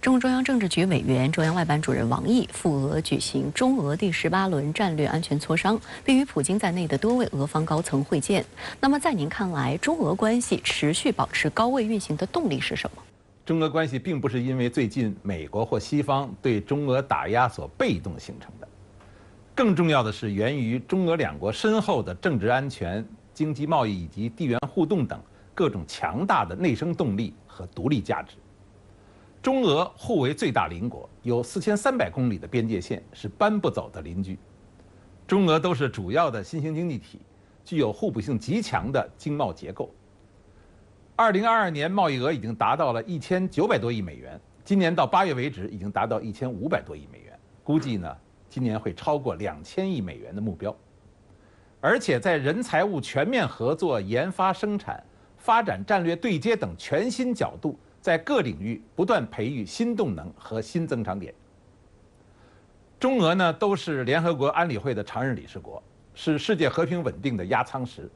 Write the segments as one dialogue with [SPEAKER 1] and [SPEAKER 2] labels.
[SPEAKER 1] 中共中央政治局委员、中央外办主任王毅赴俄举行中俄第18轮战略安全磋商，并与普京在内的多位俄方高层会见。那么，在您看来，中俄关系持续保持高位运行的动力是什么？
[SPEAKER 2] 中俄关系并不是因为最近美国或西方对中俄打压所被动形成的，更重要的是源于中俄两国深厚的政治安全、经济贸易以及地缘互动等各种强大的内生动力和独立价值。中俄互为最大邻国，有4300公里的边界线，是搬不走的邻居。中俄都是主要的新兴经济体，具有互补性极强的经贸结构。2022年贸易额已经达到了1900多亿美元，今年到8月为止已经达到1500多亿美元，估计呢今年会超过2000亿美元的目标。而且在人财物全面合作、研发生产、发展战略对接等全新角度，在各领域不断培育新动能和新增长点。中俄呢都是联合国安理会的常任理事国，是世界和平稳定的压舱石，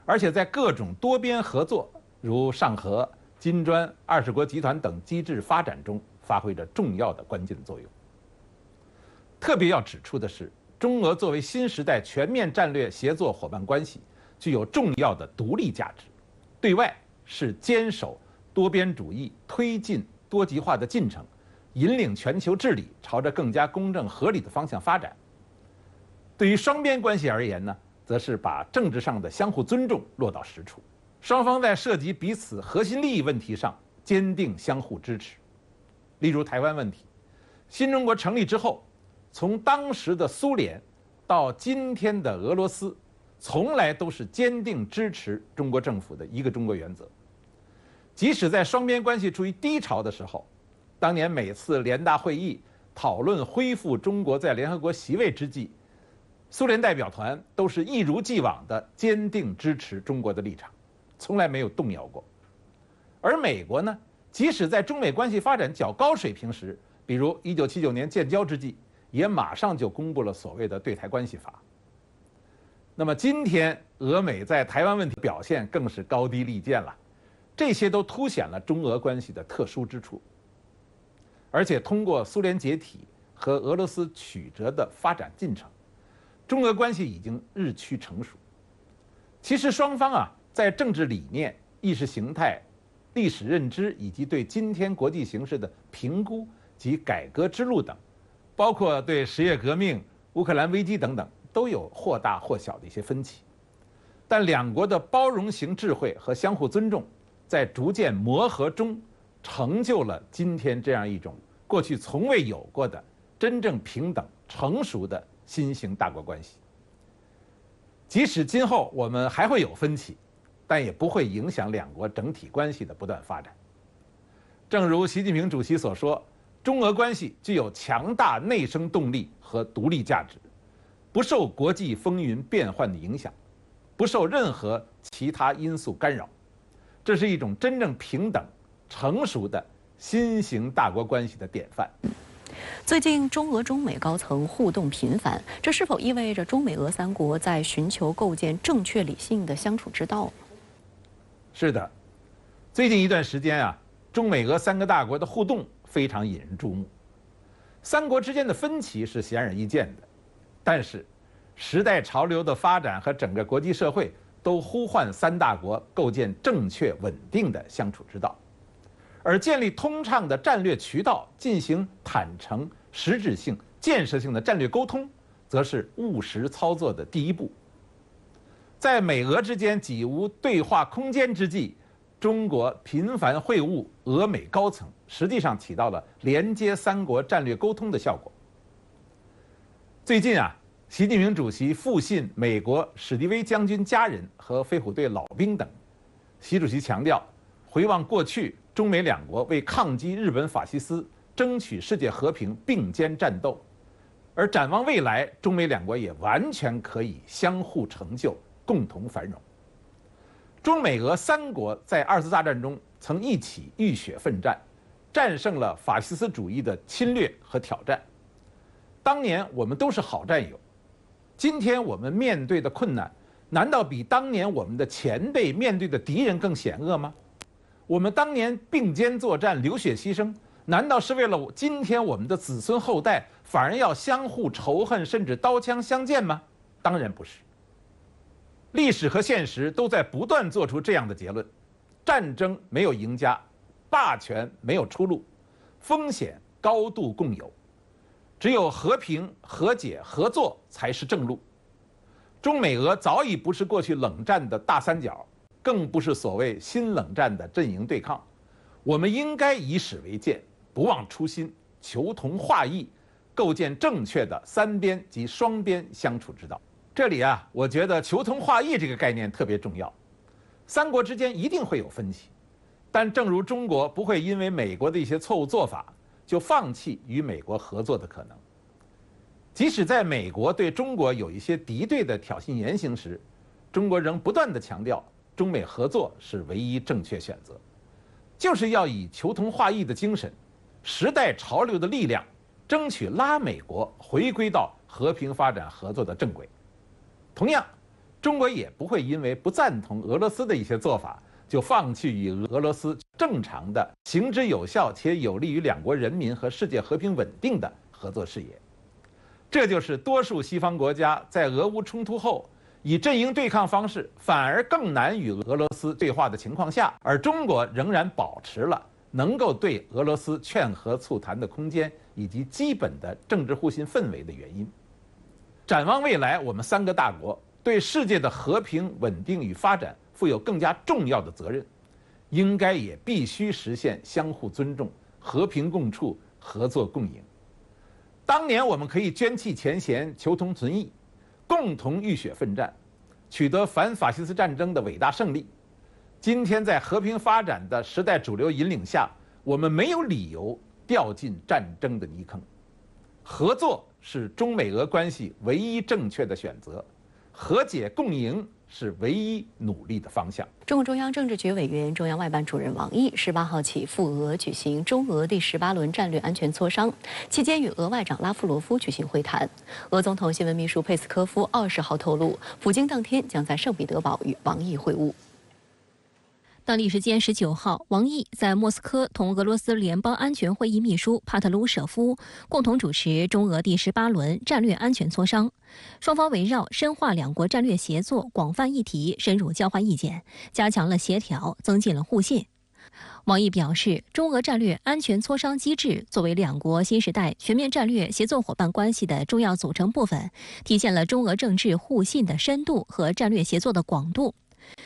[SPEAKER 2] 而且在各种多边合作，如上合、金砖、20国集团等机制发展中发挥着重要的关键作用。特别要指出的是，中俄作为新时代全面战略协作伙伴关系，具有重要的独立价值。对外是坚守多边主义，推进多极化的进程，引领全球治理朝着更加公正合理的方向发展。对于双边关系而言呢，则是把政治上的相互尊重落到实处。双方在涉及彼此核心利益问题上坚定相互支持。例如台湾问题，新中国成立之后，从当时的苏联到今天的俄罗斯，从来都是坚定支持中国政府的一个中国原则。即使在双边关系处于低潮的时候，当年每次联大会议讨论恢复中国在联合国席位之际，苏联代表团都是一如既往的坚定支持中国的立场，从来没有动摇过。而美国呢，即使在中美关系发展较高水平时，比如1979年建交之际，也马上就公布了所谓的对台关系法。那么今天俄美在台湾问题表现更是高低立见了，这些都凸显了中俄关系的特殊之处。而且通过苏联解体和俄罗斯曲折的发展进程，中俄关系已经日趋成熟。其实双方啊，在政治理念、意识形态、历史认知以及对今天国际形势的评估及改革之路等，包括对实业革命、乌克兰危机等等，都有或大或小的一些分歧。但两国的包容型智慧和相互尊重，在逐渐磨合中，成就了今天这样一种过去从未有过的真正平等、成熟的新型大国关系。即使今后我们还会有分歧，但也不会影响两国整体关系的不断发展。正如习近平主席所说，中俄关系具有强大内生动力和独立价值，不受国际风云变幻的影响，不受任何其他因素干扰。这是一种真正平等、成熟的新型大国关系的典范。
[SPEAKER 1] 最近中俄中美高层互动频繁，这是否意味着中美俄三国在寻求构建正确理性的相处之道？
[SPEAKER 2] 是的，最近一段时间啊，中美俄三个大国的互动非常引人注目。三国之间的分歧是显而易见的，但是时代潮流的发展和整个国际社会都呼唤三大国构建正确稳定的相处之道。而建立通畅的战略渠道，进行坦诚、实质性、建设性的战略沟通，则是务实操作的第一步。在美俄之间几无对话空间之际，中国频繁会晤俄美高层，实际上起到了连接三国战略沟通的效果。最近啊，习近平主席复信美国史迪威将军家人和飞虎队老兵等，习主席强调，回望过去，中美两国为抗击日本法西斯、争取世界和平并肩战斗，而展望未来，中美两国也完全可以相互成就，共同繁荣。中美俄三国在二次大战中曾一起浴血奋战，战胜了法西斯主义的侵略和挑战。当年我们都是好战友，今天我们面对的困难，难道比当年我们的前辈面对的敌人更险恶吗？我们当年并肩作战、流血牺牲，难道是为了今天我们的子孙后代反而要相互仇恨，甚至刀枪相见吗？当然不是。历史和现实都在不断做出这样的结论：战争没有赢家，霸权没有出路，风险高度共有，只有和平、和解、合作才是正路。中美俄早已不是过去冷战的大三角，更不是所谓新冷战的阵营对抗。我们应该以史为鉴，不忘初心，求同化异，构建正确的三边及双边相处之道。这里啊，我觉得求同化异这个概念特别重要。三国之间一定会有分歧，但正如中国不会因为美国的一些错误做法就放弃与美国合作的可能。即使在美国对中国有一些敌对的挑衅言行时，中国仍不断地强调中美合作是唯一正确选择，就是要以求同化异的精神，时代潮流的力量，争取拉美国回归到和平发展合作的正轨。同样，中国也不会因为不赞同俄罗斯的一些做法，就放弃与俄罗斯正常的、行之有效且有利于两国人民和世界和平稳定的合作事业。这就是多数西方国家在俄乌冲突后，以阵营对抗方式反而更难与俄罗斯对话的情况下，而中国仍然保持了能够对俄罗斯劝和促谈的空间以及基本的政治互信氛围的原因。展望未来，我们三个大国对世界的和平、稳定与发展负有更加重要的责任，应该也必须实现相互尊重、和平共处、合作共赢。当年我们可以捐弃前嫌，求同存异，共同浴血奋战，取得反法西斯战争的伟大胜利。今天在和平发展的时代主流引领下，我们没有理由掉进战争的泥坑。合作是中美俄关系唯一正确的选择，和解共赢是唯一努力的方向。
[SPEAKER 1] 中共中央政治局委员、中央外办主任王毅18号起赴俄举行中俄第18轮战略安全磋商，期间与俄外长拉夫罗夫举行会谈。俄总统新闻秘书佩斯科夫20号透露，普京当天将在圣彼得堡与王毅会晤。当地时间19号，王毅在莫斯科同俄罗斯联邦安全会议秘书帕特鲁舍夫共同主持中俄第18轮战略安全磋商，双方围绕深化两国战略协作广泛议题深入交换意见，加强了协调，增进了互信。王毅表示，中俄战略安全磋商机制作为两国新时代全面战略协作伙伴关系的重要组成部分，体现了中俄政治互信的深度和战略协作的广度。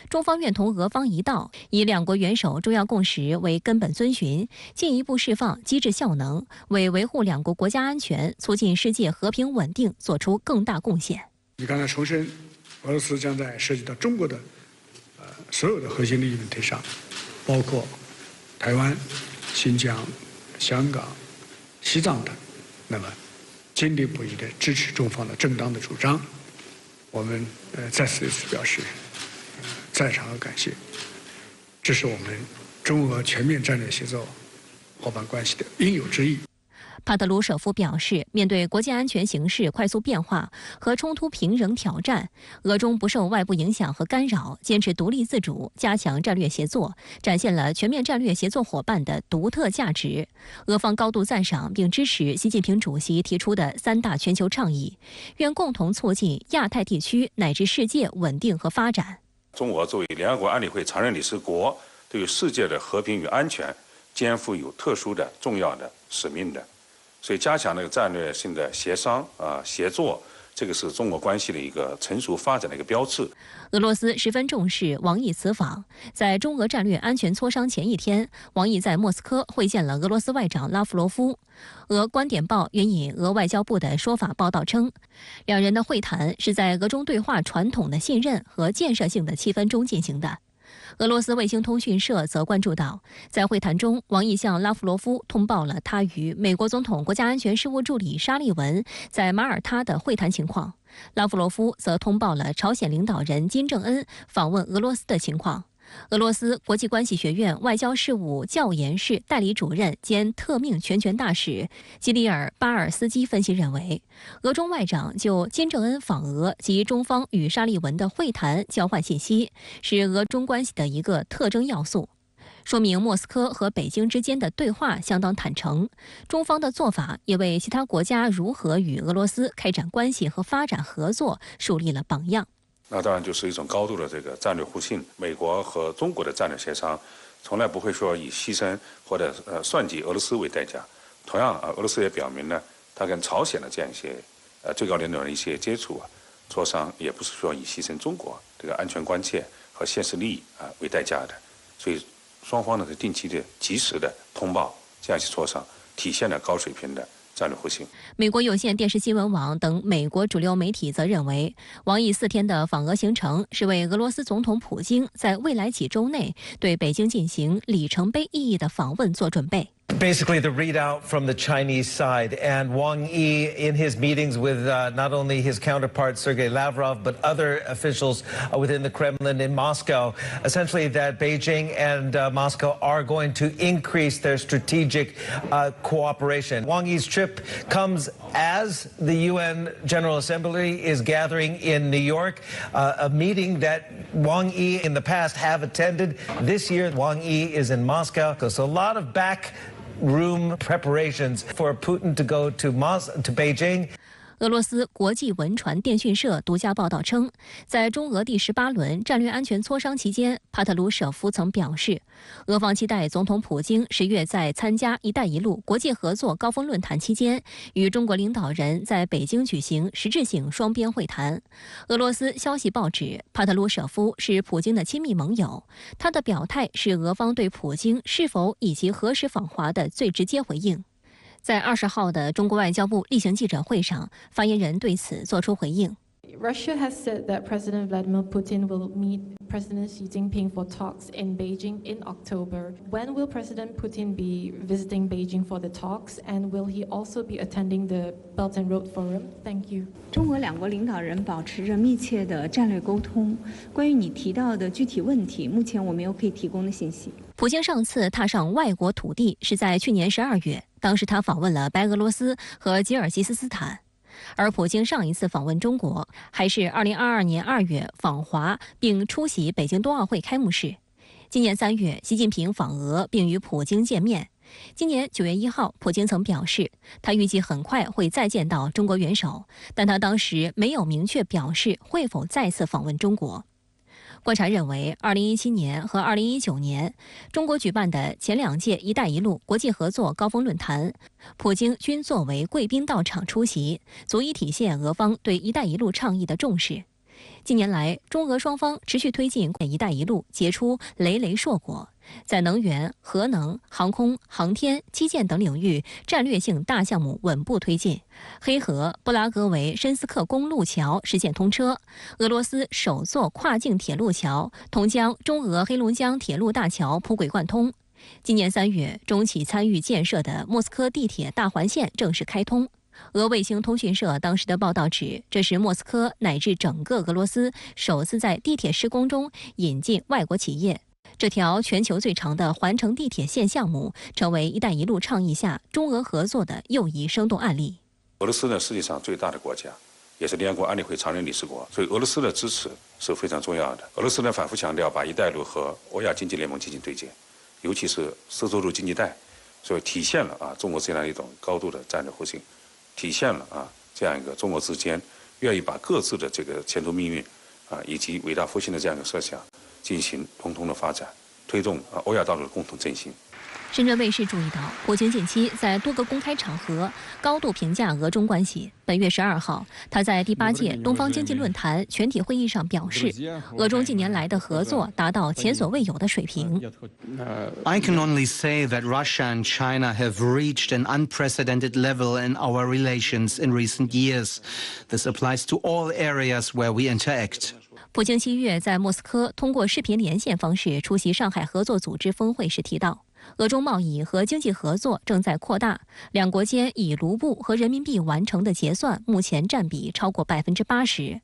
[SPEAKER 1] 中方愿同俄方一道，以两国元首重要共识为根本遵循，进一步释放机制效能，为维护两国国家安全、促进世界和平稳定做出更大贡献。
[SPEAKER 3] 你刚才重申，俄罗斯将在涉及到中国的所有的核心利益问题上，包括台湾、新疆、香港、西藏等，那么坚定不移地支持中方的正当的主张。我们再次表示赞赏和感谢，这是我们中俄全面战略协作伙伴关系的应有之义。
[SPEAKER 1] 帕特鲁舍夫表示，面对国际安全形势快速变化和冲突平衡挑战，俄中不受外部影响和干扰，坚持独立自主，加强战略协作，展现了全面战略协作伙伴的独特价值。俄方高度赞赏并支持习近平主席提出的3大全球倡议，愿共同促进亚太地区乃至世界稳定和发展。
[SPEAKER 4] 中俄作为联合国安理会常任理事国，对于世界的和平与安全肩负有特殊的重要的使命的，所以加强那个战略性的协商协作，这个是中俄关系的一个成熟发展的一个标志。
[SPEAKER 1] 俄罗斯十分重视王毅此访，在中俄战略安全磋商前一天，王毅在莫斯科会见了俄罗斯外长拉夫罗夫。俄观点报援引俄外交部的说法报道称，两人的会谈是在俄中对话传统的信任和建设性的气氛中进行的。俄罗斯卫星通讯社则关注到，在会谈中，王毅向拉夫罗夫通报了他与美国总统国家安全事务助理沙利文在马耳他的会谈情况，拉夫罗夫则通报了朝鲜领导人金正恩访问俄罗斯的情况。俄罗斯国际关系学院外交事务教研室代理主任兼特命全权大使基里尔·巴尔斯基分析认为，俄中外长就金正恩访俄及中方与沙利文的会谈交换信息，是俄中关系的一个特征要素。
[SPEAKER 5] 说明莫斯科和北京之间的对话相当坦诚。中方的做法也为其他国家如何与俄罗斯开展关系和发展合作树立了榜样。
[SPEAKER 4] 那当然就是一种高度的这个战略互信。美国和中国的战略协商，从来不会说以牺牲或者算计俄罗斯为代价。同样俄罗斯也表明呢，他跟朝鲜的这样一些最高领导人的一些接触磋商，也不是说以牺牲中国这个安全关切和现实利益为代价的。所以双方呢是定期的、及时的通报这样一些磋商，体现了高水平的战略互信。
[SPEAKER 5] 美国有线电视新闻网等美国主流媒体则认为，王毅4天的访俄行程是为俄罗斯总统普京在未来几周内对北京进行里程碑意义的访问做准备。
[SPEAKER 6] Basically, the readout from the Chinese side, and Wang Yi, in his meetings with not only his counterpart Sergei Lavrov, but other officials within the Kremlin in Moscow, essentially that Beijing and Moscow are going to increase their strategic cooperation. Wang Yi's trip comes as the UN General Assembly is gathering in New York, a meeting that Wang Yi in the past have attended. This year, Wang Yi is in Moscow, so a lot of backroom preparations for Putin to go to Beijing.
[SPEAKER 5] 俄罗斯国际文传电讯社独家报道称，在中俄第18轮战略安全磋商期间，帕特鲁舍夫曾表示，俄方期待总统普京10月在参加“一带一路”国际合作高峰论坛期间，与中国领导人在北京举行实质性双边会谈。俄罗斯消息报指，帕特鲁舍夫是普京的亲密盟友，他的表态是俄方对普京是否以及何时访华的最直接回应。在20号的中国外交部例行记者会上，发言人对此作出回应。
[SPEAKER 7] Russia has said that President Vladimir Putin will meet President Xi Jinping for talks in Beijing in October. When will President Putin be visiting Beijing for the talks, and will he also be attending the Belt and Road Forum? Thank you.
[SPEAKER 8] 中俄两国领导人保持着密切的战略沟通。关于你提到的具体问题，目前我没有可以提供的信息。
[SPEAKER 5] 普京上次踏上外国土地是在去年12月，当时他访问了白俄罗斯和吉尔吉斯斯坦。而普京上一次访问中国还是2022年2月访华并出席北京冬奥会开幕式。今年3月，习近平访俄并与普京见面。今年9月1号，普京曾表示，他预计很快会再见到中国元首，但他当时没有明确表示会否再次访问中国。观察认为，2017年和2019年，中国举办的前2届“一带一路”国际合作高峰论坛，普京均作为贵宾到场出席，足以体现俄方对“一带一路”倡议的重视。近年来，中俄双方持续推进“一带一路”，结出累累硕果，在能源、核能、航空、航天、基建等领域战略性大项目稳步推进。黑河布拉格维申斯克公路桥实现通车，俄罗斯首座跨境铁路桥同江中俄黑龙江铁路大桥铺轨贯通。今年3月，中企参与建设的莫斯科地铁大环线正式开通。俄卫星通讯社当时的报道指，这是莫斯科乃至整个俄罗斯首次在地铁施工中引进外国企业。这条全球最长的环城地铁线项目，成为“一带一路”倡议下中俄合作的又一生动案例。
[SPEAKER 4] 俄罗斯呢，世界上最大的国家，也是联合国安理会常任理事国，所以俄罗斯的支持是非常重要的。俄罗斯呢，反复强调把“一带一路”和欧亚经济联盟进行对接，尤其是丝绸之路经济带，所以体现了中国这样一种高度的战略互信，体现了这样一个中国之间愿意把各自的这个前途命运以及伟大复兴的这样一个设想进行共同的发展，推动欧亚道路的共同振兴。
[SPEAKER 5] 深圳卫视注意到，普京近期在多个公开场合高度评价俄中关系。本月12号，他在第8届东方经济论坛全体会议上表示，俄中近年来的合作达到前所未有的水平。
[SPEAKER 9] I can only say that Russia and China have reached an unprecedented level in our relations in recent years. This applies to all areas where we interact.
[SPEAKER 5] 普京7月在莫斯科通过视频连线方式出席上海合作组织峰会时提到，俄中贸易和经济合作正在扩大，两国间以卢布和人民币完成的结算目前占比超过80%。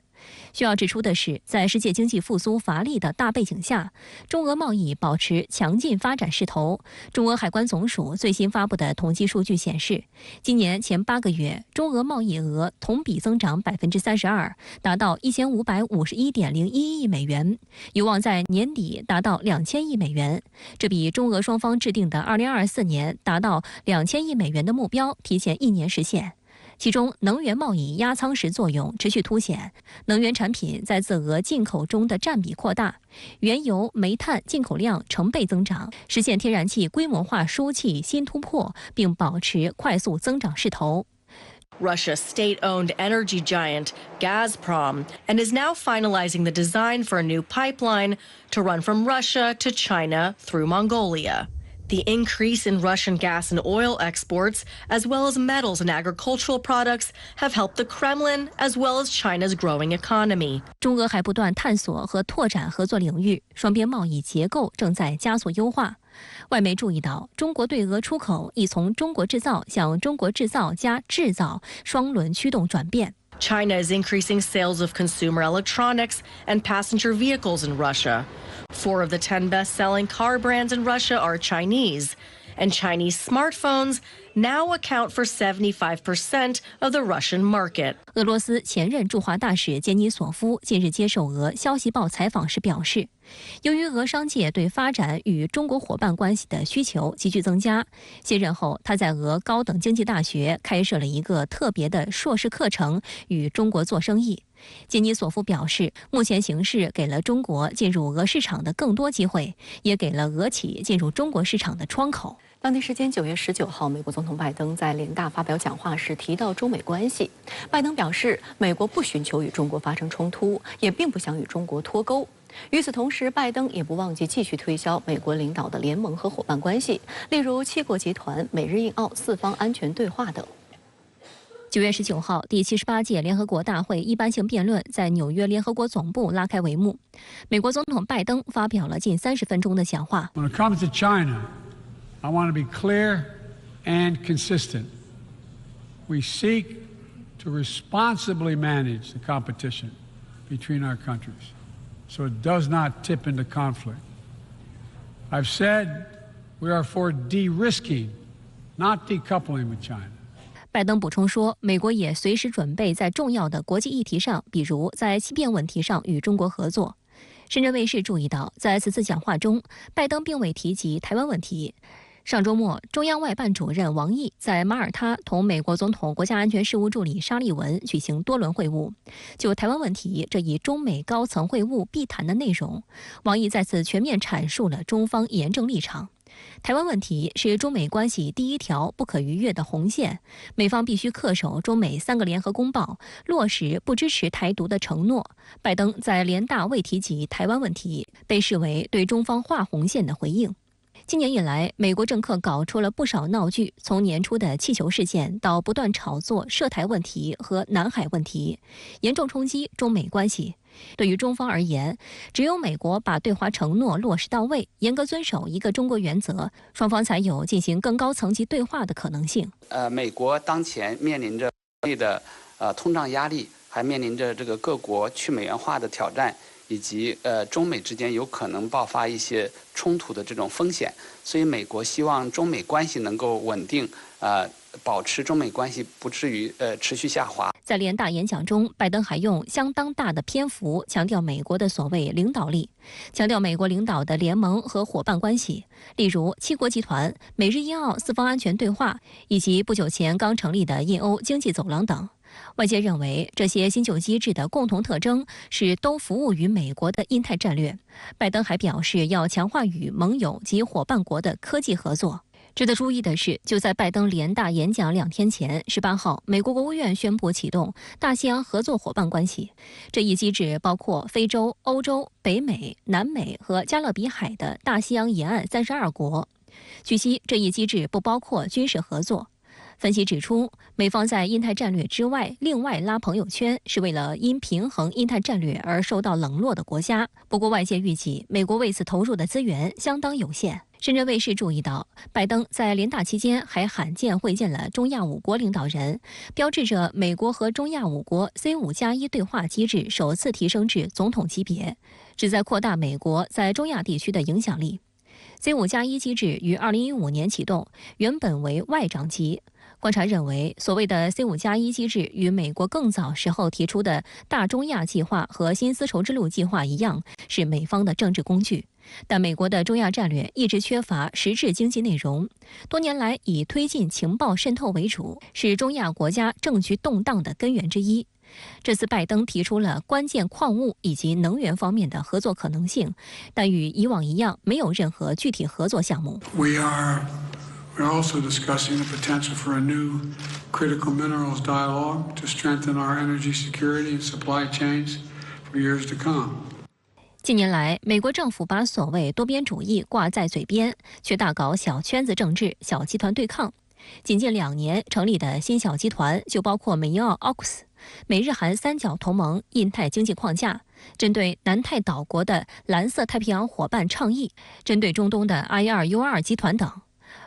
[SPEAKER 5] 需要指出的是，在世界经济复苏乏力的大背景下，中俄贸易保持强劲发展势头。中俄海关总署最新发布的统计数据显示，今年前8个月，中俄贸易额同比增长32%，达到1551.01亿美元，有望在年底达到2000亿美元。这比中俄双方制定的2024年达到2000亿美元的目标提前1年实现。其中，能源贸易压舱石作用持续凸显，能源产品在自俄进口中的占比扩大，原油、煤炭进口量成倍增长，实现天然气规模化输气新突破，并保持快速增长势头。
[SPEAKER 10] Russia's state-owned energy giant Gazprom, and is now finalizing the design for a new pipeline to run from Russia to China through Mongolia. The increase in Russian gas and oil exports, as well as metals and agricultural products, have helped the Kremlin as well as China's growing economy.
[SPEAKER 5] 中俄还不断探索和拓展合作领域，双边贸易结构正在加速优化。外媒注意到，中国对俄出口已从中国制造向中国制造加制造双轮驱动转变。
[SPEAKER 10] China is increasing sales of consumer electronics and passenger vehicles in Russia. 4 of the 10 best-selling car brands in Russia are Chinese, and Chinese smartphones now account for 75% of the Russian market.
[SPEAKER 5] 俄罗斯前任驻华大使杰尼索夫近日接受俄消息报采访时表示，由于俄商界对发展与中国伙伴关系的需求急剧增加，卸任后他在俄高等经济大学开设了一个特别的硕士课程，与中国做生意。杰尼索夫表示，目前形势给了中国进入俄市场的更多机会，也给了俄企进入中国市场的窗口。
[SPEAKER 1] 当地时间9月19号，美国总统拜登在联大发表讲话时提到中美关系。拜登表示，美国不寻求与中国发生冲突，也并不想与中国脱钩。与此同时，拜登也不忘记继续推销美国领导的联盟和伙伴关系，例如7国集团、美日印澳4方安全对话等。
[SPEAKER 5] 9月19号，第78届联合国大会一般性辩论在纽约联合国总部拉开帷幕。美国总统拜登发表了近30分钟的讲话。
[SPEAKER 3] When it comes to China, I want to be clear and consistent. We seek to responsibly manage the competition between our countries, so it does not tip into conflict. I've said we are for de-risking, not decoupling with China.
[SPEAKER 5] 拜登补充说，美国也随时准备在重要的国际议题上，比如在欺骗问题上与中国合作。深圳卫视注意到，在此次讲话中，拜登并未提及台湾问题。上周末，中央外办主任王毅在马耳他同美国总统国家安全事务助理沙利文举行多轮会晤。就台湾问题这一中美高层会晤必谈的内容，王毅再次全面阐述了中方严正立场。台湾问题是中美关系第一条不可逾越的红线，美方必须恪守中美3个联合公报，落实不支持台独的承诺。拜登在联大未提及台湾问题，被视为对中方划红线的回应。今年以来，美国政客搞出了不少闹剧，从年初的气球事件到不断炒作涉台问题和南海问题，严重冲击中美关系。对于中方而言，只有美国把对华承诺落实到位，严格遵守一个中国原则，双方才有进行更高层级对话的可能性。
[SPEAKER 11] 美国当前面临着通胀压力，还面临着这个各国去美元化的挑战，以及中美之间有可能爆发一些冲突的这种风险，所以美国希望中美关系能够稳定，保持中美关系不至于持续下滑。
[SPEAKER 5] 在联大演讲中，拜登还用相当大的篇幅强调美国的所谓领导力，强调美国领导的联盟和伙伴关系，例如7国集团、美日印澳4方安全对话，以及不久前刚成立的印欧经济走廊等。外界认为，这些新旧机制的共同特征是都服务于美国的印太战略。拜登还表示要强化与盟友及伙伴国的科技合作。值得注意的是，就在拜登联大演讲2天前，18号，美国国务院宣布启动大西洋合作伙伴关系。这一机制包括非洲、欧洲、北美、南美和加勒比海的大西洋沿岸32国。据悉，这一机制不包括军事合作。分析指出，美方在印太战略之外另外拉朋友圈，是为了因平衡印太战略而受到冷落的国家。不过，外界预计美国为此投入的资源相当有限。深圳卫视注意到，拜登在联大期间还罕见会见了中亚5国领导人，标志着美国和中亚5国 C5+1 对话机制首次提升至总统级别，旨在扩大美国在中亚地区的影响力。C5+1 机制于2015年启动，原本为外长级。观察认为，所谓的 C5+1 机制与美国更早时候提出的大中亚计划和新丝绸之路计划一样，是美方的政治工具。但美国的中亚战略一直缺乏实质经济内容，多年来以推进情报渗透为主，是中亚国家政局动荡的根源之一。这次拜登提出了关键矿物以及能源方面的合作可能性，但与以往一样，没有任何具体合作项目。
[SPEAKER 3] We're also discussing the potential for a new critical minerals dialogue to strengthen our energy security and supply chains for years to come.
[SPEAKER 5] 近年来，美国政府把所谓多边主义挂在嘴边，却大搞小圈子政治、小集团对抗。仅近2年成立的新小集团就包括美英澳 AUKUS、美日韩三角同盟、印太经济框架，针对南太岛国的蓝色太平洋伙伴倡议，针对中东的 I2U2 集团等。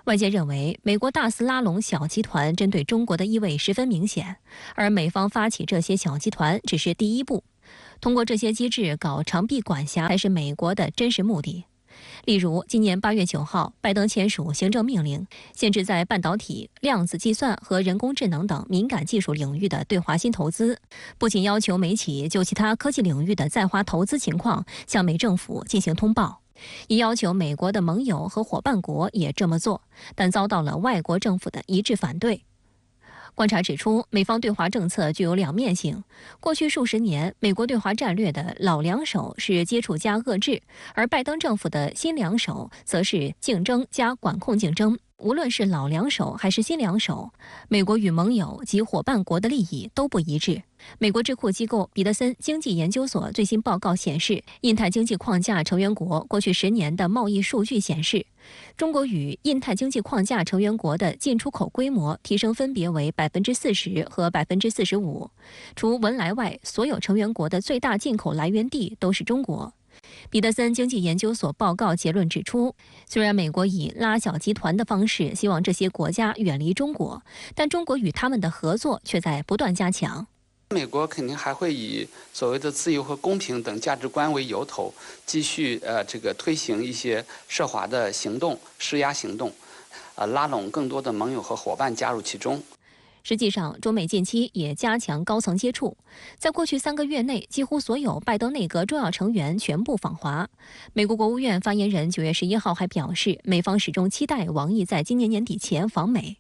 [SPEAKER 5] 外界认为，美国大肆拉拢小集团针对中国的意味十分明显，而美方发起这些小集团只是第一步。通过这些机制搞长臂管辖才是美国的真实目的。例如，今年8月9号，拜登签署行政命令，限制在半导体、量子计算和人工智能等敏感技术领域的对华新投资，不仅要求美企就其他科技领域的在华投资情况向美政府进行通报，也要求美国的盟友和伙伴国也这么做，但遭到了外国政府的一致反对。观察指出，美方对华政策具有两面性。过去数十年，美国对华战略的老两手是接触加遏制，而拜登政府的新两手则是竞争加管控竞争。无论是老两手还是新两手，美国与盟友及伙伴国的利益都不一致。美国智库机构彼得森经济研究所最新报告显示，印太经济框架成员国过去10年的贸易数据显示，中国与印太经济框架成员国的进出口规模提升分别为40%和45%。除文莱外，所有成员国的最大进口来源地都是中国。彼得森经济研究所报告结论指出，虽然美国以拉小集团的方式希望这些国家远离中国，但中国与他们的合作却在不断加强。
[SPEAKER 11] 美国肯定还会以所谓的自由和公平等价值观为由头，继续推行一些涉华的行动、施压行动，拉拢更多的盟友和伙伴加入其中。
[SPEAKER 5] 实际上，中美近期也加强高层接触，在过去3个月内，几乎所有拜登内阁重要成员全部访华。美国国务院发言人9月11号还表示，美方始终期待王毅在今年年底前访美。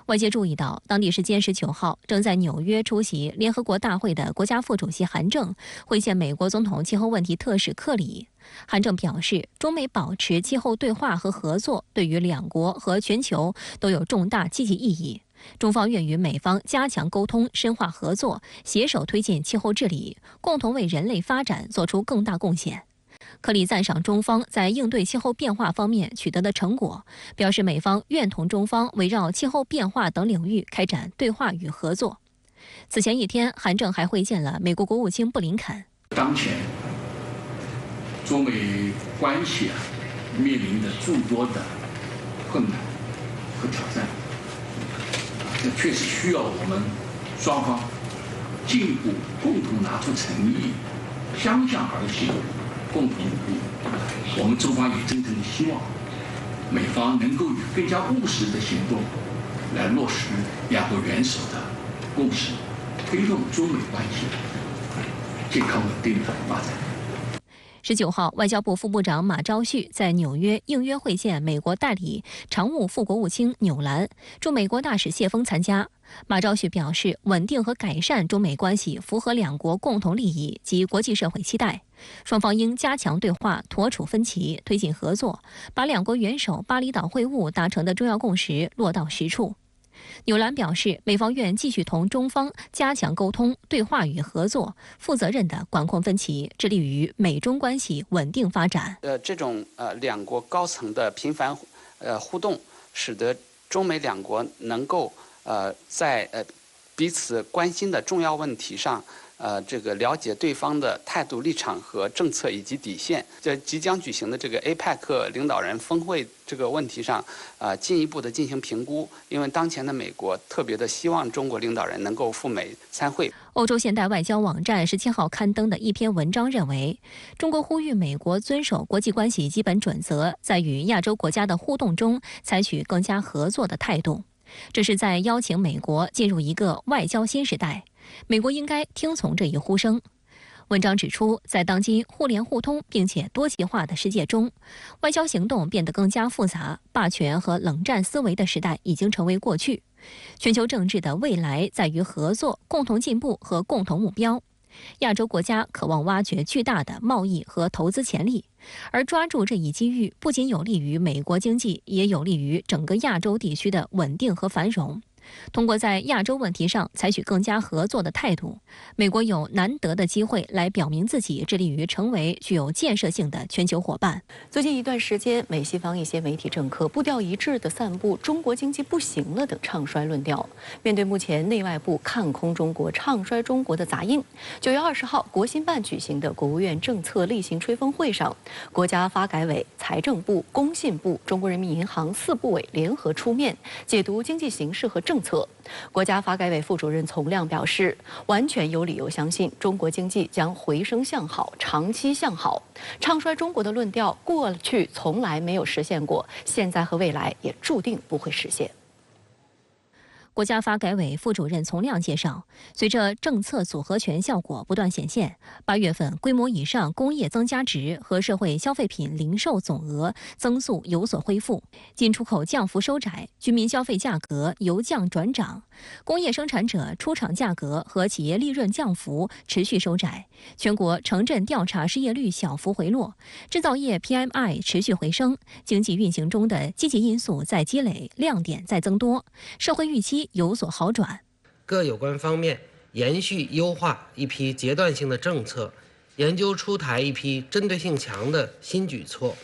[SPEAKER 5] 外界注意到，当地时间19号，正在纽约出席联合国大会的国家副主席韩正会见美国总统气候问题特使克里。韩正表示，中美保持气候对话和合作，对于两国和全球都有重大积极意义。中方愿与美方加强沟通，深化合作，携手推进气候治理，共同为人类发展做出更大贡献。克里赞赏中方在应对气候变化方面取得的成果，表示美方愿同中方围绕气候变化等领域开展对话与合作。此前一天，韩正还会见了美国国务卿布林肯。
[SPEAKER 12] 当前中美关系面临着诸多的困难和挑战，这确实需要我们双方进一步共同拿出诚意，相向而行，共同努力。我们中方也真诚地希望美方能够以更加务实的行动来落实两国元首的共识，推动中美关系健康稳定的发展。
[SPEAKER 5] 19号，外交部副部长马朝旭在纽约应约会见美国代理常务副国务卿纽兰，驻美国大使谢锋参加。马朝旭表示，稳定和改善中美关系符合两国共同利益及国际社会期待，双方应加强对话，妥处分歧，推进合作，把两国元首巴厘岛会晤达成的重要共识落到实处。纽兰表示，美方愿继续同中方加强沟通、对话与合作，负责任地管控分歧，致力于美中关系稳定发展。
[SPEAKER 11] 这种两国高层的频繁互动，使得中美两国能够在彼此关心的重要问题上，这个了解对方的态度、立场和政策以及底线。在即将举行的这个 APEC 领导人峰会这个问题上，进一步的进行评估。因为当前的美国特别的希望中国领导人能够赴美参会。
[SPEAKER 5] 欧洲现代外交网站17号刊登的一篇文章认为，中国呼吁美国遵守国际关系基本准则，在与亚洲国家的互动中采取更加合作的态度。这是在邀请美国进入一个外交新时代，美国应该听从这一呼声。文章指出，在当今互联互通并且多极化的世界中，外交行动变得更加复杂，霸权和冷战思维的时代已经成为过去。全球政治的未来在于合作、共同进步和共同目标。亚洲国家渴望挖掘巨大的贸易和投资潜力，而抓住这一机遇不仅有利于美国经济，也有利于整个亚洲地区的稳定和繁荣。通过在亚洲问题上采取更加合作的态度，美国有难得的机会来表明自己致力于成为具有建设性的全球伙伴。
[SPEAKER 1] 最近一段时间，美西方一些媒体政客步调一致地散布中国经济不行了等唱衰论调。面对目前内外部看空中国、唱衰中国的杂音，9月20号国新办举行的国务院政策例行吹风会上，国家发改委、财政部、工信部、中国人民银行4部委联合出面解读经济形势和政策。国家发改委副主任丛亮表示，完全有理由相信中国经济将回升向好，长期向好。唱衰中国的论调过去从来没有实现过，现在和未来也注定不会实现。
[SPEAKER 5] 国家发改委副主任丛亮介绍，随着政策组合拳效果不断显现，8月份规模以上工业增加值和社会消费品零售总额增速有所恢复，进出口降幅收窄，居民消费价格由降转涨，工业生产者出厂价格和企业利润降幅持续收窄，全国城镇调查失业率小幅回落，制造业 PMI 持续回升，经济运行中的积极因素在积累，亮点在增多，社会预期有所好转。
[SPEAKER 13] 各有关方面延续优化一批阶段性的政策，研究出台一批针对性强的新举措，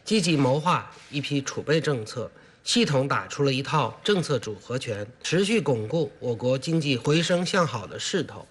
[SPEAKER 13] 积极谋划一批储备政策，系统打出了一套政策组合拳，持续巩固我国经济回升向好的势头。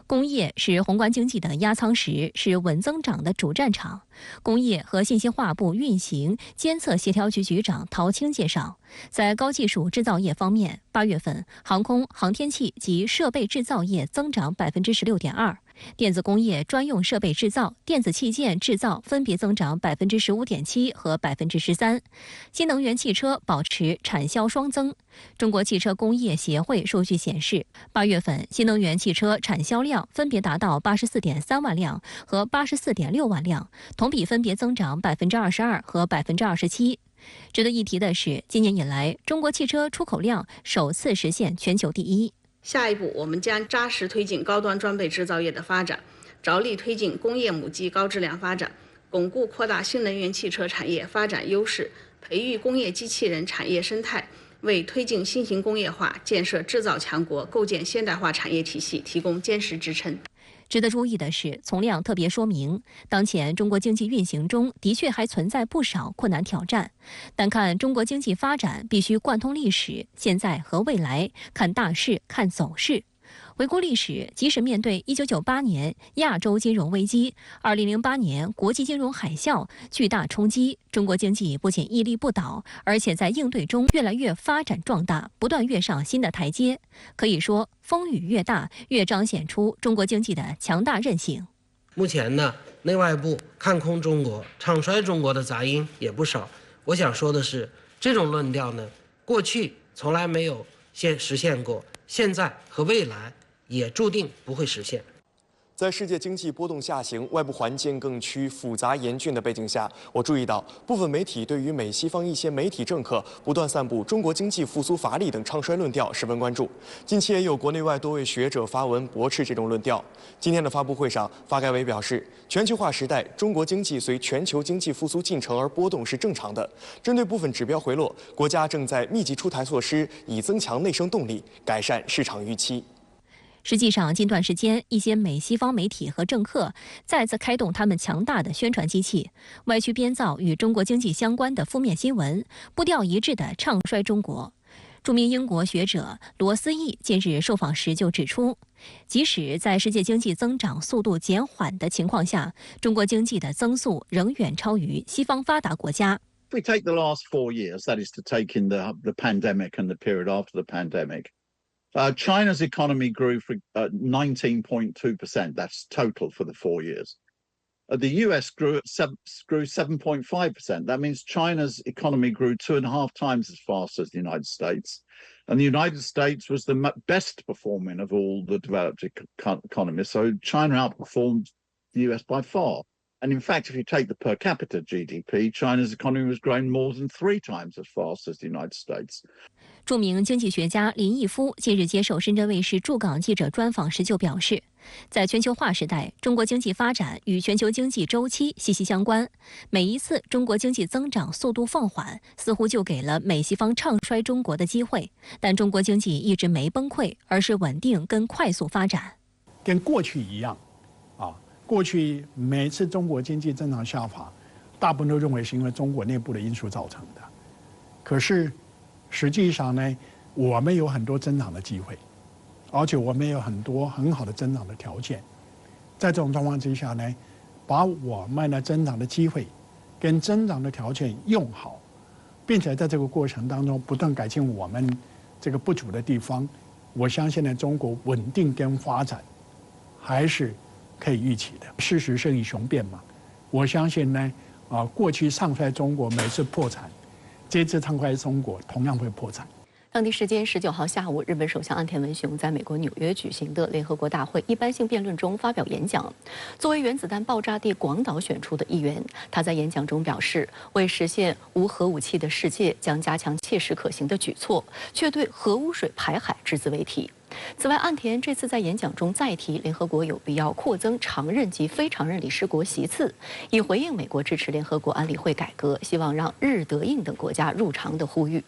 [SPEAKER 5] 工业是宏观经济的压舱石，是稳增长的主战场。工业和信息化部运行监测协调局局长陶青介绍，在高技术制造业方面，8月份航空、航天器及设备制造业增长16.2%，电子工业专用设备制造、电子器件制造分别增长15.7%和13%。新能源汽车保持产销双增。中国汽车工业协会数据显示，8月份新能源汽车产销量分别达到84.3万辆和84.6万辆，同比分别增长22%和27%。值得一提的是，今年以来，中国汽车出口量首次实现全球第一。
[SPEAKER 14] 下一步，我们将扎实推进高端装备制造业的发展，着力推进工业母机高质量发展，巩固扩大新能源汽车产业发展优势，培育工业机器人产业生态，为推进新型工业化、建设制造强国、构建现代化产业体系提供坚实支撑。
[SPEAKER 5] 值得注意的是，丛亮特别说明，当前中国经济运行中的确还存在不少困难挑战，但看中国经济发展必须贯通历史、现在和未来，看大势、看走势。回顾历史，即使面对1998年亚洲金融危机、2008年国际金融海啸巨大冲击，中国经济不仅屹立不倒，而且在应对中越来越发展壮大，不断跃上新的台阶。可以说，风雨越大，越彰显出中国经济的强大韧性。
[SPEAKER 13] 目前呢，内外部看空中国、唱衰中国的杂音也不少。我想说的是，这种论调呢，过去从来没有实现过，现在和未来也注定不会实现。
[SPEAKER 15] 在世界经济波动下行、外部环境更趋复杂严峻的背景下，我注意到部分媒体对于美西方一些媒体政客不断散布中国经济复苏乏力等唱衰论调十分关注。近期也有国内外多位学者发文驳斥这种论调。今天的发布会上，发改委表示，全球化时代，中国经济随全球经济复苏进程而波动是正常的。针对部分指标回落，国家正在密集出台措施，以增强内生动力，改善市场预期。
[SPEAKER 5] 实际上，近段时间，一些美西方媒体和政客再次开动他们强大的宣传机器，歪曲编造与中国经济相关的负面新闻，步调一致地唱衰中国。著名英国学者罗斯义近日受访时就指出，即使在世界经济增长速度减缓的情况下，中国经济的增速仍远超于西方发达国家。
[SPEAKER 16] If we take the last 4 years, that is to take in the pandemic and the period after the pandemic, China's economy grew for 19.2%. That's total for the 4 years. The US grew 7.5%. That means China's economy grew 2.5 times as fast as the United States. And the United States was the best performing of all the developed economies. So China outperformed the US by far. And in fact, if you take the per capita GDP, China's economy was growing more than 3 times as fast as the United States.
[SPEAKER 5] 著名经济学家林毅夫近日接受深圳卫视驻港记者专访时就表示，在全球化时代，中国经济发展与全球经济周期息息相关。每一次中国经济增长速度放缓，似乎就给了美西方唱衰中国的机会。但中国经济一直没崩溃，而是稳定跟快速发展。
[SPEAKER 3] 跟过去一样，过去每次中国经济增长下滑，大部分都认为是因为中国内部的因素造成的。可是实际上呢，我们有很多增长的机会，而且我们有很多很好的增长的条件。在这种状况之下呢，把我们的增长的机会跟增长的条件用好，并且在这个过程当中不断改进我们这个不足的地方，我相信呢，中国稳定跟发展还是可以预期的。事实胜于雄辩嘛，我相信呢，过去唱衰中国每次破产，这次唱衰中国同样会破产。
[SPEAKER 1] 当地时间19号下午，日本首相岸田文雄在美国纽约举行的联合国大会一般性辩论中发表演讲。作为原子弹爆炸地广岛选出的一员，他在演讲中表示，为实现无核武器的世界，将加强切实可行的举措，却对核污水排海只字未提。此外，岸田这次在演讲中再提联合国有必要扩增常任及非常任理事国席次，以回应美国支持联合国安理会改革，希望让日、德、印等国家入常的呼吁。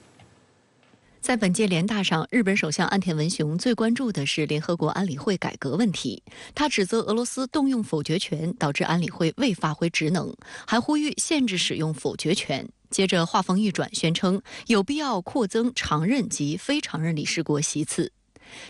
[SPEAKER 1] 在本届联大上，日本首相岸田文雄最关注的是联合国安理会改革问题。他指责俄罗斯动用否决权，导致安理会未发挥职能，还呼吁限制使用否决权。接着话锋一转，宣称有必要扩增常任及非常任理事国席次。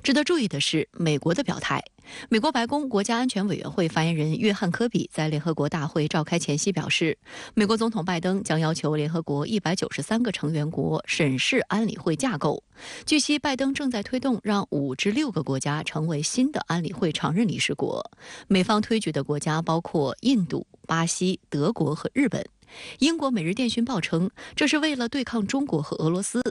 [SPEAKER 1] 值得注意的是，美国的表态。美国白宫国家安全委员会发言人约翰·科比在联合国大会召开前夕表示，美国总统拜登将要求联合国193个成员国审视安理会架构。据悉，拜登正在推动让5至6个国家成为新的安理会常任理事国。美方推举的国家包括印度、巴西、德国和日本。英国《每日电讯报》称，这是为了对抗中国和俄罗斯。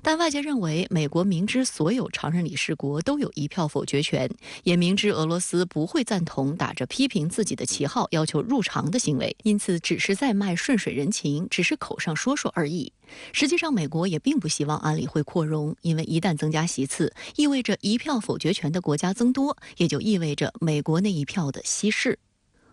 [SPEAKER 1] 但外界认为，美国明知所有常任理事国都有1票否决权，也明知俄罗斯不会赞同打着批评自己的旗号要求入常的行为，因此只是在卖顺水人情，只是口上说说而已。实际上，美国也并不希望安理会扩容，因为一旦增加席次，意味着1票否决权的国家增多，也就意味着美国那1票的稀释。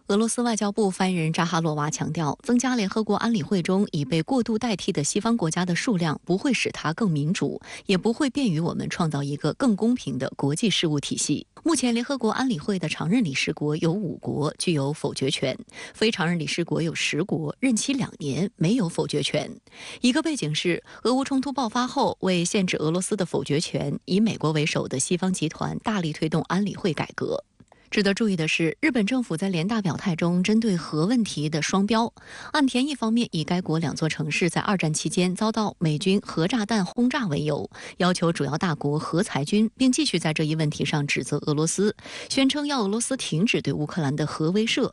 [SPEAKER 1] 俄罗斯外交部发言人扎哈罗娃强调，增加联合国安理会中已被过度代替的西方国家的数量，不会使它更民主，也不会便于我们创造一个更公平的国际事务体系。目前，联合国安理会的常任理事国有5国具有否决权，非常任理事国有10国，任期2年，没有否决权。一个背景是，俄乌冲突爆发后，为限制俄罗斯的否决权，以美国为首的西方集团大力推动安理会改革。值得注意的是，日本政府在联大表态中针对核问题的双标。岸田一方面以该国2座城市在2战期间遭到美军核炸弹轰炸为由，要求主要大国核裁军，并继续在这一问题上指责俄罗斯，宣称要俄罗斯停止对乌克兰的核威慑。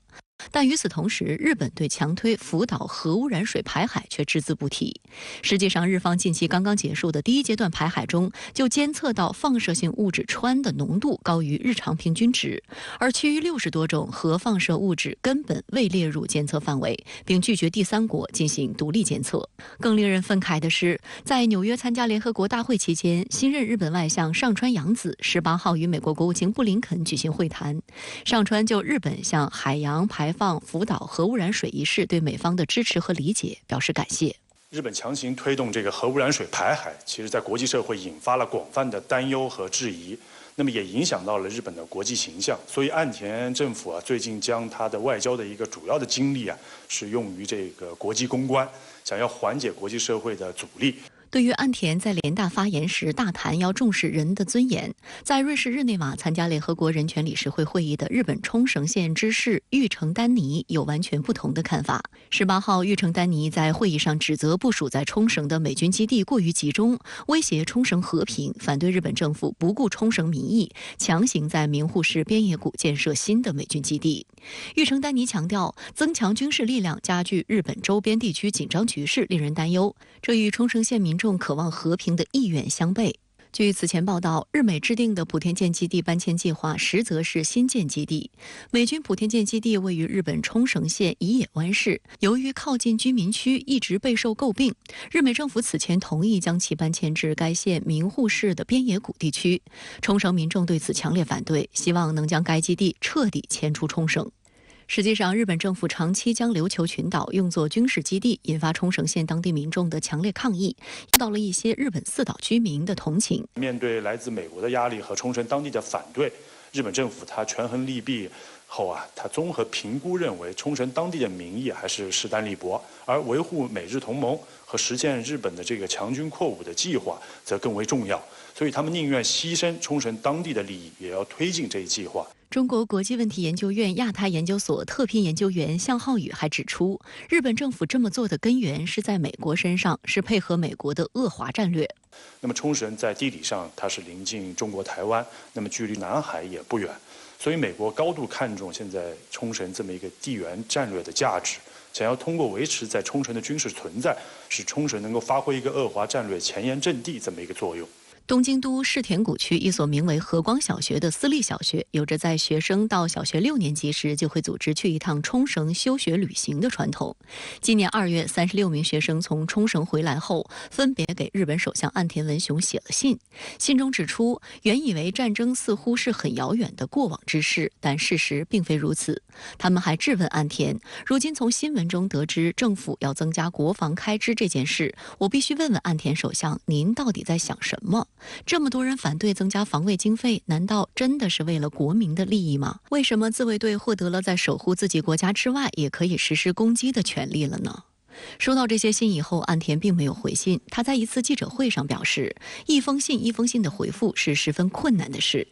[SPEAKER 1] 但与此同时，日本对强推福岛核污染水排海却只字不提。实际上，日方近期刚刚结束的第1阶段排海中，就监测到放射性物质氚的浓度高于日常平均值，而其余60多种核放射物质根本未列入监测范围，并拒绝第3国进行独立监测。更令人愤慨的是，在纽约参加联合国大会期间，新任日本外相上川洋子18号与美国国务卿布林肯举行会谈。上川就日本向海洋排放福岛核污染水一事对美方的支持和理解表示感谢。
[SPEAKER 17] 日本强行推动这个核污染水排海，其实在国际社会引发了广泛的担忧和质疑，那么也影响到了日本的国际形象。所以岸田政府最近将他的外交的一个主要的精力是用于这个国际公关，想要缓解国际社会的阻力。
[SPEAKER 1] 对于岸田在联大发言时大谈要重视人的尊严，在瑞士日内瓦参加联合国人权理事会会议的日本冲绳县知事玉城丹尼有完全不同的看法。18号，玉城丹尼在会议上指责部署在冲绳的美军基地过于集中，威胁冲绳和平，反对日本政府不顾冲绳民意，强行在名护市边野古建设新的美军基地。玉城丹尼强调，增强军事力量加剧日本周边地区紧张局势令人担忧，这与冲绳县民众渴望和平的意愿相悖。据此前报道，日美制定的普天间基地搬迁计划实则是新建基地。美军普天间基地位于日本冲绳县宜野湾市，由于靠近居民区，一直备受诟病。日美政府此前同意将其搬迁至该县名护市的边野古地区。冲绳民众对此强烈反对，希望能将该基地彻底迁出冲绳。实际上，日本政府长期将琉球群岛用作军事基地，引发冲绳县当地民众的强烈抗议，得到了一些日本四岛居民的同情。
[SPEAKER 17] 面对来自美国的压力和冲绳当地的反对，日本政府它权衡利弊后它综合评估认为，冲绳当地的民意还是势单力薄，而维护美日同盟和实现日本的这个强军扩武的计划则更为重要，所以他们宁愿牺牲冲绳当地的利益，也要推进这一计划。
[SPEAKER 1] 中国国际问题研究院亚太研究所特聘研究员向浩宇还指出，日本政府这么做的根源是在美国身上，是配合美国的恶华战略。
[SPEAKER 17] 那么冲绳在地理上它是临近中国台湾，那么距离南海也不远，所以美国高度看重现在冲绳这么一个地缘战略的价值，想要通过维持在冲绳的军事存在，使冲绳能够发挥一个恶华战略前沿阵地这么一个作用。
[SPEAKER 1] 东京都世田谷区一所名为和光小学的私立小学，有着在学生到小学6年级时就会组织去一趟冲绳休学旅行的传统。今年2月，36名学生从冲绳回来后，分别给日本首相岸田文雄写了信。信中指出，原以为战争似乎是很遥远的过往之事，但事实并非如此。他们还质问岸田，如今从新闻中得知政府要增加国防开支这件事，我必须问问岸田首相，您到底在想什么？这么多人反对增加防卫经费，难道真的是为了国民的利益吗？为什么自卫队获得了在守护自己国家之外也可以实施攻击的权利了呢？收到这些信以后，岸田并没有回信。他在一次记者会上表示，一封信的回复是十分困难的事。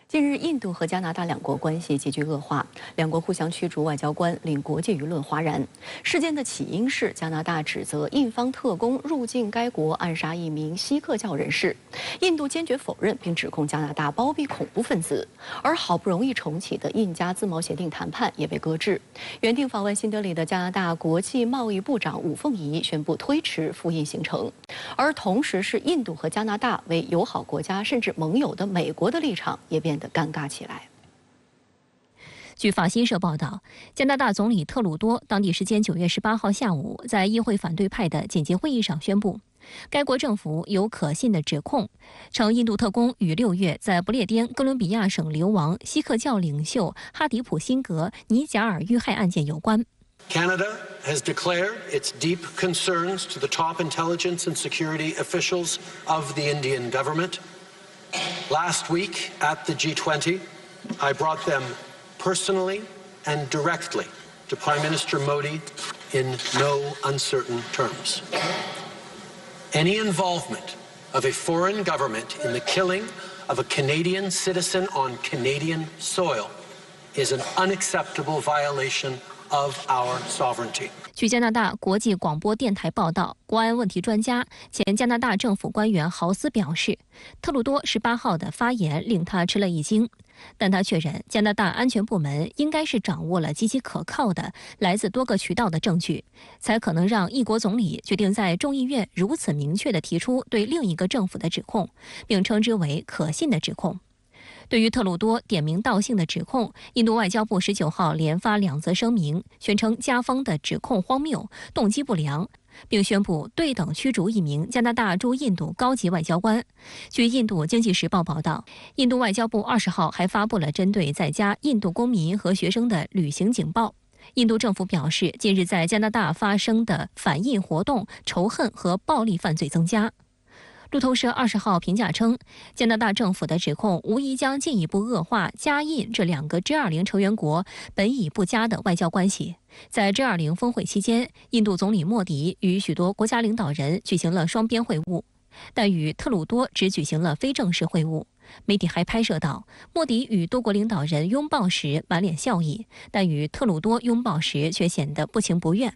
[SPEAKER 1] 近日，印度和加拿大两国关系急剧恶化，两国互相驱逐外交官，令国际舆论哗然。事件的起因是加拿大指责印方特工入境该国暗杀一名锡克教人士，印度坚决否认，并指控加拿大包庇恐怖分子。而好不容易重启的印加自贸协定谈判也被搁置。原定访问新德里的加拿大国际贸易部长武凤仪宣布推迟赴印行程，而同时是印度和加拿大为友好国家甚至盟友的美国的立场也变得尴尬起来。
[SPEAKER 5] 据法新社报道，加拿大总理特鲁多当地时间9月18号下午在议会反对派的紧急会议上宣布，该国政府有可信的指控，称印度特工于6月在不列颠哥伦比亚省流亡锡克教领袖哈迪普辛格尼贾尔遇害案件有关。
[SPEAKER 18] Canada has declared its deep concerns to the top intelligence and security officials of the Indian government. Last week at the G20, I brought them personally and directly to Prime Minister Modi in no uncertain terms. Any involvement of a foreign government in the killing of a Canadian citizen on Canadian soil is an unacceptable violation of our sovereignty.
[SPEAKER 5] 据加拿大国际广播电台报道，国安问题专家、前加拿大政府官员豪斯表示，特鲁多18号的发言令他吃了一惊，但他确认加拿大安全部门应该是掌握了极其可靠的来自多个渠道的证据，才可能让一国总理决定在众议院如此明确地提出对另一个政府的指控，并称之为可信的指控。对于特鲁多点名道姓的指控，印度外交部19号连发2则声明，宣称加方的指控荒谬、动机不良，并宣布对等驱逐一名加拿大驻印度高级外交官。据印度经济时报报道，印度外交部20号还发布了针对在加印度公民和学生的旅行警报。印度政府表示，近日在加拿大发生的反印活动、仇恨和暴力犯罪增加。路透社20号评价称，加拿大政府的指控无疑将进一步恶化加印这2个 G20 成员国本已不佳的外交关系。在 G20 峰会期间，印度总理莫迪与许多国家领导人举行了双边会晤，但与特鲁多只举行了非正式会晤。媒体还拍摄到，莫迪与多国领导人拥抱时满脸笑意，但与特鲁多拥抱时却显得不情不愿。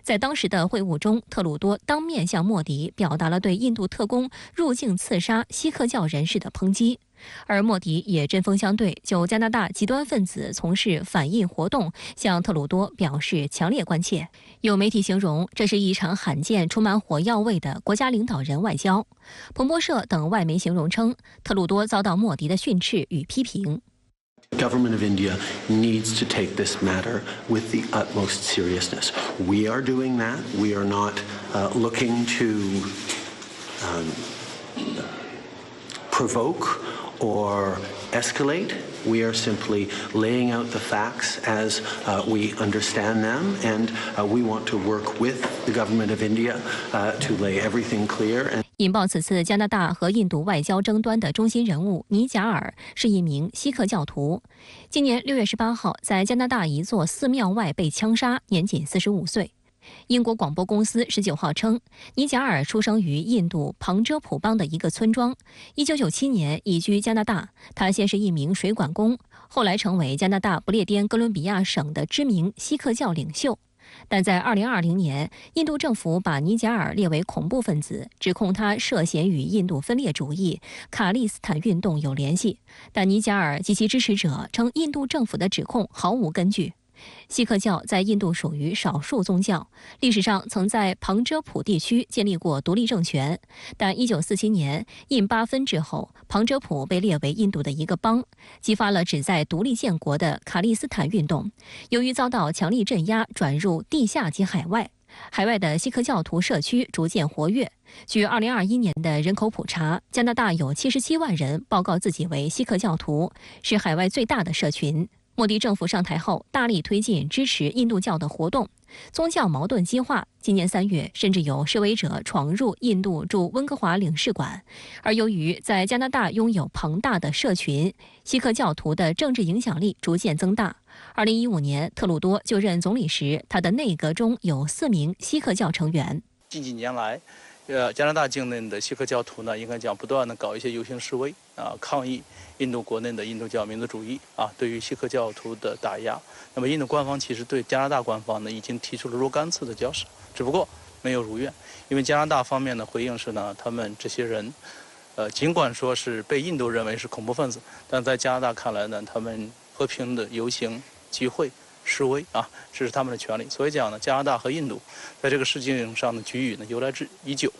[SPEAKER 5] 在当时的会晤中，特鲁多当面向莫迪表达了对印度特工入境刺杀锡克教人士的抨击，而莫迪也针锋相对，就加拿大极端分子从事反印活动向特鲁多表示强烈关切。有媒体形容这是一场罕见充满火药味的国家领导人外交。彭博社等外媒形容称，特鲁多遭到莫迪的训斥与批评。
[SPEAKER 19] Government of India needs to take this matter with the utmost seriousness. We are doing that. We are not looking to provoke or escalate. We are simply laying out the facts as we understand them, and we want to work with the government of India to lay everything clear.
[SPEAKER 5] 引爆此次加拿大和印度外交争端的中心人物尼贾尔是一名锡克教徒，今年6月18号在加拿大一座寺庙外被枪杀，年仅45岁。英国广播公司19号称，尼贾尔出生于印度旁遮普邦的一个村庄，1997年移居加拿大。他先是一名水管工，后来成为加拿大不列颠哥伦比亚省的知名锡克教领袖。但在2020年，印度政府把尼贾尔列为恐怖分子，指控他涉嫌与印度分裂主义卡利斯坦运动有联系。但尼贾尔及其支持者称，印度政府的指控毫无根据。锡克教在印度属于少数宗教，历史上曾在旁遮普地区建立过独立政权，但1947年印巴分治后，旁遮普被列为印度的一个邦，激发了旨在独立建国的卡利斯坦运动。由于遭到强力镇压，转入地下及海外。海外的锡克教徒社区逐渐活跃。据2021年的人口普查，加拿大有77万人报告自己为锡克教徒，是海外最大的社群。莫迪政府上台后，大力推进支持印度教的活动，宗教矛盾激化。今年3月，甚至有示威者闯入印度驻温哥华领事馆。而由于在加拿大拥有庞大的社群，锡克教徒的政治影响力逐渐增大。2015年，特鲁多就任总理时，他的内阁中有4名锡克教成员。
[SPEAKER 20] 近几年来，加拿大境内的锡克教徒呢，应该讲不断的搞一些游行示威抗议印度国内的印度教民族主义对于锡克教徒的打压。那么印度官方其实对加拿大官方呢已经提出了若干次的交涉，只不过没有如愿。因为加拿大方面的回应是呢，他们这些人尽管说是被印度认为是恐怖分子，但在加拿大看来呢，他们和平的游行集会示威这是他们的权利。所以讲呢，加拿大和印度在这个事情上的局域呢由来已久。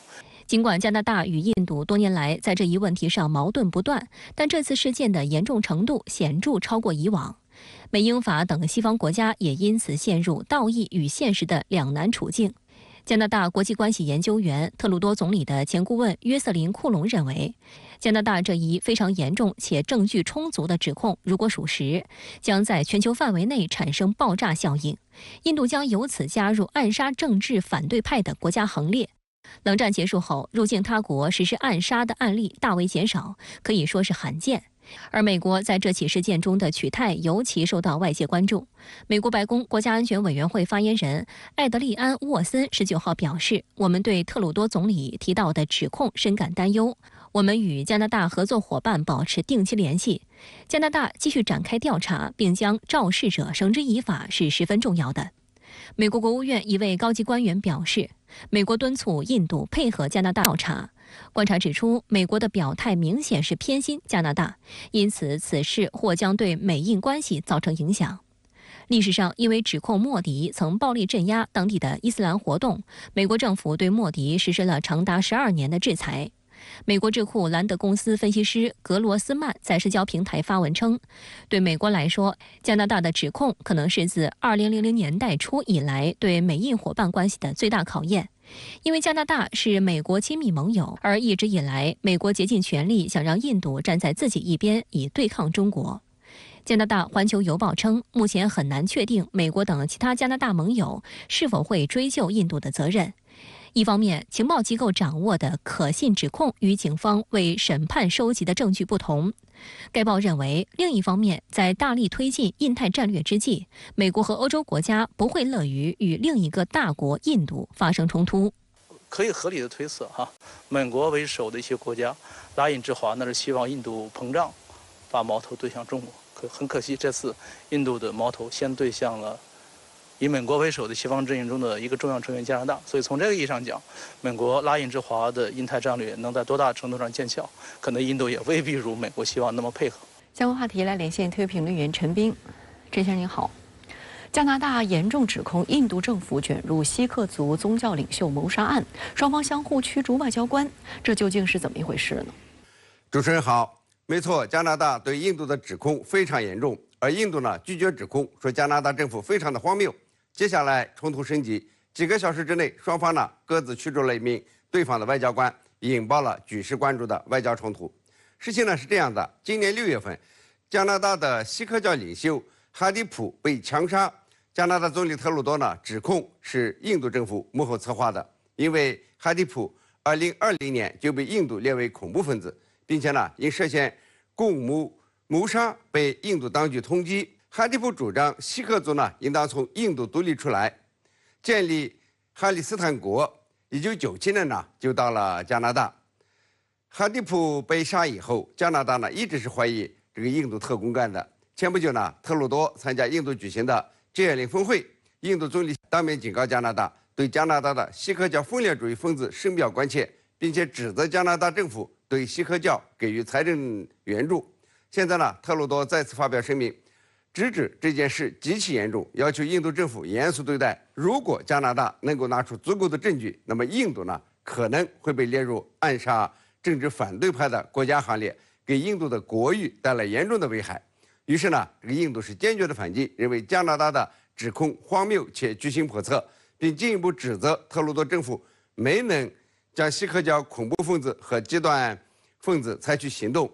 [SPEAKER 5] 尽管加拿大与印度多年来在这一问题上矛盾不断，但这次事件的严重程度显著超过以往。美英法等西方国家也因此陷入道义与现实的两难处境。加拿大国际关系研究员、特鲁多总理的前顾问约瑟琳·库隆认为，加拿大这一非常严重且证据充足的指控，如果属实，将在全球范围内产生爆炸效应，印度将由此加入暗杀政治反对派的国家行列。冷战结束后，入境他国实施暗杀的案例大为减少，可以说是罕见。而美国在这起事件中的取态尤其受到外界关注。美国白宫国家安全委员会发言人艾德利安·沃森19号表示，我们对特鲁多总理提到的指控深感担忧，我们与加拿大合作伙伴保持定期联系，加拿大继续展开调查并将肇事者绳之以法是十分重要的。美国国务院一位高级官员表示，美国敦促印度配合加拿大调查。观察指出，美国的表态明显是偏心加拿大，因此此事或将对美印关系造成影响。历史上，因为指控莫迪曾暴力镇压当地的伊斯兰活动，美国政府对莫迪实施了长达12年的制裁。美国智库兰德公司分析师格罗斯曼在社交平台发文称，对美国来说，加拿大的指控可能是自2000年代初以来对美印伙伴关系的最大考验。因为加拿大是美国亲密盟友，而一直以来，美国竭尽全力想让印度站在自己一边，以对抗中国。加拿大《环球邮报》称，目前很难确定美国等其他加拿大盟友是否会追究印度的责任。一方面，情报机构掌握的可信指控与警方为审判收集的证据不同。该报认为，另一方面，在大力推进印太战略之际，美国和欧洲国家不会乐于与另一个大国印度发生冲突。
[SPEAKER 20] 可以合理的推测美国为首的一些国家拉印之华，那是希望印度膨胀，把矛头对向中国。很可惜，这次印度的矛头先对向了以美国为首的西方阵营中的一个重要成员加拿大。所以从这个意义上讲，美国拉印之华的印太战略能在多大程度上见效，可能印度也未必如美国希望那么配合。
[SPEAKER 1] 相关话题来连线特约评论员陈斌。陈先生您好。加拿大严重指控印度政府卷入锡克族宗教领袖谋杀案，双方相互驱逐外交官，这究竟是怎么一回事呢？
[SPEAKER 21] 主持人好。没错，加拿大对印度的指控非常严重，而印度呢拒绝指控，说加拿大政府非常的荒谬。接下来冲突升级，几个小时之内，双方呢各自驱逐了一名对方的外交官，引爆了举世关注的外交冲突。事情呢是这样的，今年6月份，加拿大的锡克教领袖哈迪普被枪杀，加拿大总理特鲁多呢指控是印度政府幕后策划的，因为哈迪普2020年就被印度列为恐怖分子。并且呢，因涉嫌共谋杀被印度当局通缉。哈迪普主张锡克族呢应当从印度独立出来，建立哈里斯坦国。1997年呢就到了加拿大。哈迪普被杀以后，加拿大呢一直是怀疑这个印度特工干的。前不久呢，特鲁多参加印度举行的 G20峰会，印度总理当面警告加拿大，对加拿大的锡克教分裂主义分子深表关切，并且指责加拿大政府对锡克教给予财政援助。现在呢，特鲁多再次发表声明，直指这件事极其严重，要求印度政府严肃对待。如果加拿大能够拿出足够的证据，那么印度呢可能会被列入暗杀政治反对派的国家行列，给印度的国誉带来严重的危害。于是呢，这个印度是坚决的反击，认为加拿大的指控荒谬且居心叵测，并进一步指责特鲁多政府没能将锡克教恐怖分子和极端分子采取行动。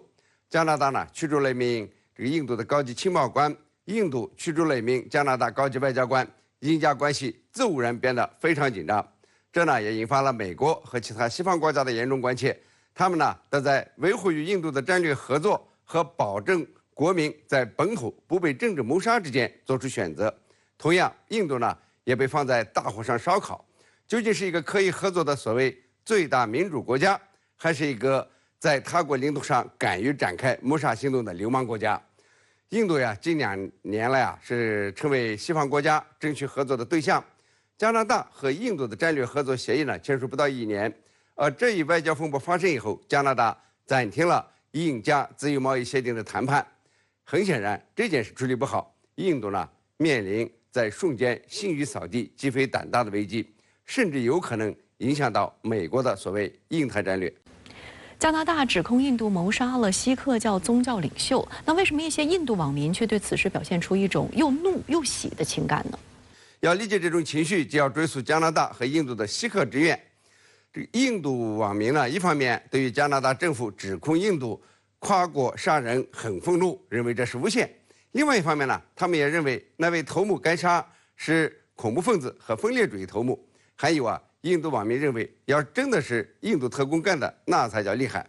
[SPEAKER 21] 加拿大呢驱逐了一名印度的高级情报官，印度驱逐了一名加拿大高级外交官，印加关系自然变得非常紧张。这呢也引发了美国和其他西方国家的严重关切，他们呢都在维护与印度的战略合作和保证国民在本土不被政治谋杀之间做出选择。同样，印度呢也被放在大火上烧烤，究竟是一个可以合作的所谓最大民主国家，还是一个在他国领土上敢于展开谋杀行动的流氓国家？印度呀，近2年来是成为西方国家争取合作的对象。加拿大和印度的战略合作协议呢签署不到1年，而这一外交风波发生以后，加拿大暂停了印加自由贸易协定的谈判。很显然，这件事处理不好，印度呢面临在瞬间信誉扫地、鸡飞胆大的危机，甚至有可能影响到美国的所谓印太战略。
[SPEAKER 1] 加拿大指控印度谋杀了锡克教宗教领袖，那为什么一些印度网民却对此事表现出一种又怒又喜的情感呢？
[SPEAKER 21] 要理解这种情绪，就要追溯加拿大和印度的锡克之怨。这个印度网民呢，一方面对于加拿大政府指控印度跨国杀人很愤怒，认为这是诬陷；另外一方面呢，他们也认为那位头目该杀是恐怖分子和分裂主义头目。还有印度网民认为，要真的是印度特工干的，那才叫厉害。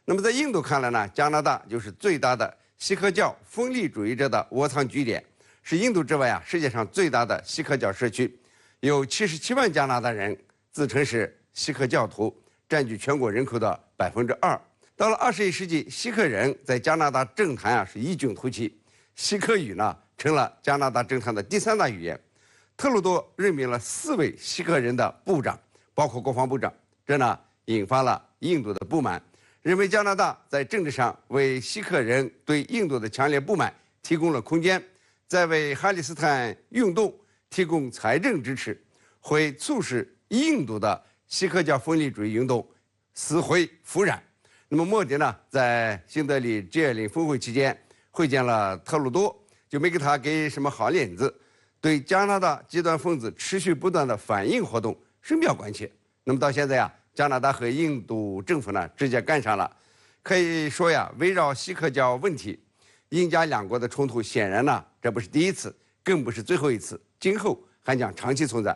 [SPEAKER 21] 那么在印度看来呢，加拿大就是最大的锡克教分离主义者的窝藏据点，是印度之外世界上最大的锡克教社区，有77万加拿大人自称是锡克教徒，占据全国人口的2%。到了21世纪，锡克人在加拿大政坛是异军突起，锡克语呢成了加拿大政坛的第3大语言。特鲁多任命了4位锡克人的部长，包括国防部长，这呢引发了印度的不满，认为加拿大在政治上为锡克人对印度的强烈不满提供了空间，在为哈里斯坦运动提供财政支持，会促使印度的锡克教分离主义运动死灰复燃。那么莫迪呢，在新德里 G20 峰会期间会见了特鲁多，就没给他给什么好脸子，对加拿大极端分子持续不断的反印活动深表关切。那么到现在加拿大和印度政府呢直接干上了，可以说围绕锡克教问题，印加两国的冲突显然呢这不是第一次，更不是最后一次，今后还将长期存在。